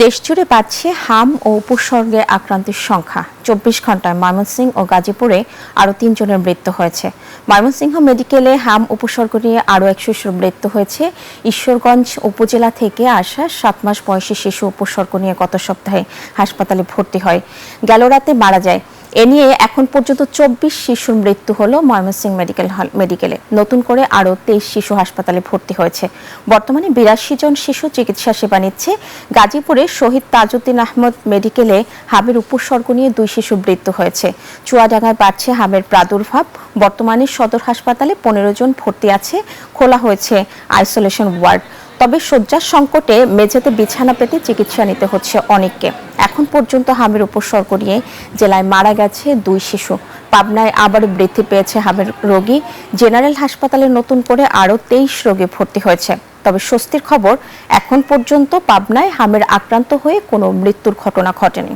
দেশজুড়ে বাড়ছে হাম ও উপসর্গে আক্রান্তের সংখ্যা। ২৪ ঘন্টায় ময়মনসিংহ ও গাজীপুরে আরও ৩ জনের মৃত্যু হয়েছে। ময়মনসিংহ মেডিকেলে হাম উপসর্গ নিয়ে আরও এক শিশুর মৃত্যু হয়েছে। ঈশ্বরগঞ্জ উপজেলা থেকে আসা 7 মাস বয়সী শিশু উপসর্গ নিয়ে গত সপ্তাহে হাসপাতালে ভর্তি হয়, গেল রাতে মারা যায়। এ নিয়ে এখন পর্যন্ত ২৪ শিশুর মৃত্যু হলো ময়মনসিংহ মেডিকেলে। নতুন করে আরও ২৩ শিশু হাসপাতালে ভর্তি হয়েছে। বর্তমানে ৮২ জন শিশু চিকিৎসা সেবা নিচ্ছে। গাজীপুরে শহীদ তাজউদ্দিন আহমদ মেডিকেলে হামের উপসর্গ নিয়ে 2 শিশুর মৃত্যু হয়েছে। চুয়াডাঙ্গায় বাড়ছে হামের প্রাদুর্ভাব। বর্তমানে সদর হাসপাতালে 15 জন ভর্তি আছে। খোলা হয়েছে আইসোলেশন ওয়ার্ড। তবে শয্যার সংকটে মেঝেতে বিছানা পেতে চিকিৎসা নিতে হচ্ছে অনেককে। এখন পর্যন্ত হামের উপসর্গ নিয়ে জেলায় মারা গেছে 2 শিশু। পাবনায় আবারও বৃদ্ধি পেয়েছে হামের রোগী। জেনারেল হাসপাতালে নতুন করে আরও 23 রোগী ভর্তি হয়েছে। তবে স্বস্তির খবর, এখন পর্যন্ত পাবনায় হামের আক্রান্ত হয়ে কোনো মৃত্যুর ঘটনা ঘটেনি।